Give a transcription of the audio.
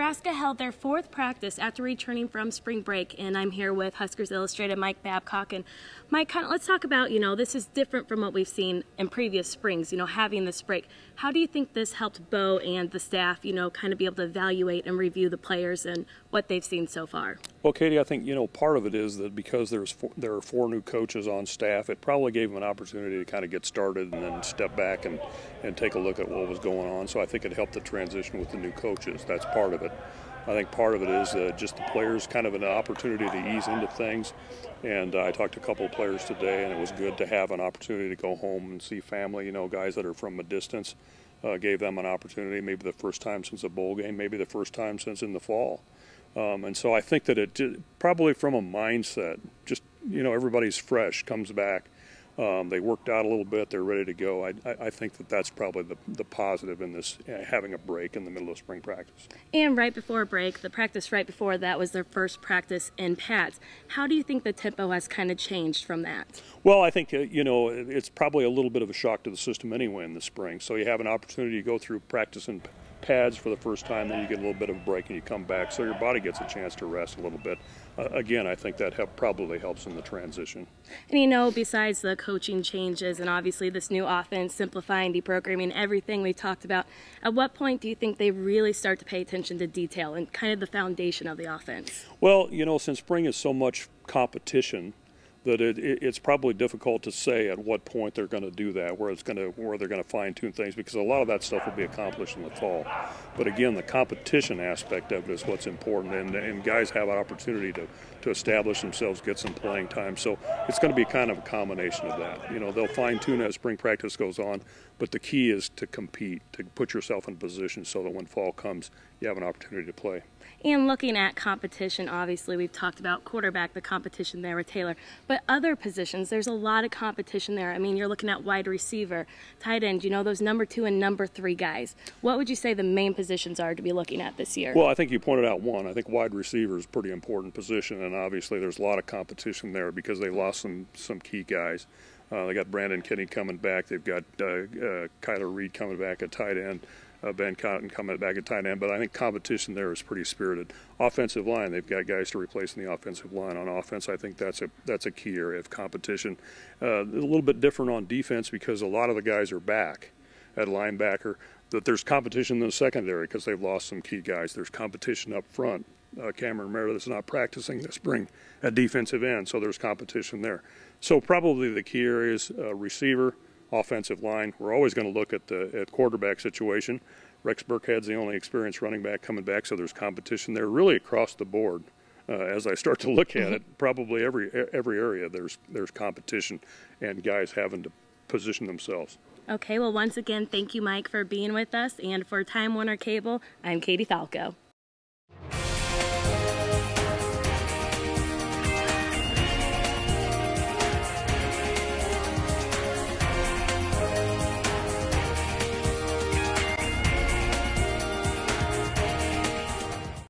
Nebraska held their fourth practice after returning from spring break, and I'm here with Huskers Illustrated Mike Babcock. And Mike, let's talk about, this is different from what we've seen in previous springs, having this break. How do you think this helped Bo and the staff, kind of be able to evaluate and review the players and what they've seen so far? Well, Katie, I think, part of it is that because there are four new coaches on staff, it probably gave them an opportunity to kind of get started and then step back and take a look at what was going on. So I think it helped the transition with the new coaches. That's part of it. I think part of it is just the players kind of an opportunity to ease into things. And I talked to a couple of players today, and it was good to have an opportunity to go home and see family, guys that are from a distance. Gave them an opportunity, maybe the first time since a bowl game, maybe the first time since in the fall. And so I think that it probably from a mindset, just, everybody's fresh, comes back. They worked out a little bit. They're ready to go. I think that that's probably the positive in this, having a break in the middle of spring practice. And right before break, the practice right before that was their first practice in pads. How do you think the tempo has kind of changed from that? Well, I think, it's probably a little bit of a shock to the system anyway in the spring. So you have an opportunity to go through practice in pads for the first time, then you get a little bit of a break and you come back. So your body gets a chance to rest a little bit. Again, I think that probably helps in the transition. And besides the coaching changes and obviously this new offense, simplifying, deprogramming, everything we talked about, at what point do you think they really start to pay attention to detail and kind of the foundation of the offense? Well, since spring is so much competition, that it's probably difficult to say at what point they're going to do that, where they're going to fine-tune things, because a lot of that stuff will be accomplished in the fall. But again, the competition aspect of it is what's important, and guys have an opportunity to establish themselves, get some playing time. So it's going to be kind of a combination of that. They'll fine-tune as spring practice goes on, but the key is to compete, to put yourself in position so that when fall comes, you have an opportunity to play. And looking at competition, obviously we've talked about quarterback, the competition there with Taylor, but other positions, there's a lot of competition there. I mean, you're looking at wide receiver, tight end, those number 2 and number 3 guys. What would you say the main positions are to be looking at this year? Well, I think you pointed out one. I think wide receiver is a pretty important position, and obviously there's a lot of competition there because they lost some key guys. They got Brandon Kinney coming back. They've got Kyler Reed coming back at tight end. Ben Cotton coming back at tight end, but I think competition there is pretty spirited. Offensive line, they've got guys to replace in the offensive line. On offense, I think that's a key area of competition. A little bit different on defense because a lot of the guys are back at linebacker. That there's competition in the secondary because they've lost some key guys. There's competition up front. Cameron Meredith is not practicing this spring at defensive end, so there's competition there. So probably the key areas, receiver, offensive line. We're always going to look at quarterback situation. Rex Burkhead's the only experienced running back coming back, so there's competition there really across the board. As I start to look at it, probably every area there's competition and guys having to position themselves. Okay, well, once again, thank you, Mike, for being with us. And for Time Warner Cable, I'm Katie Falco.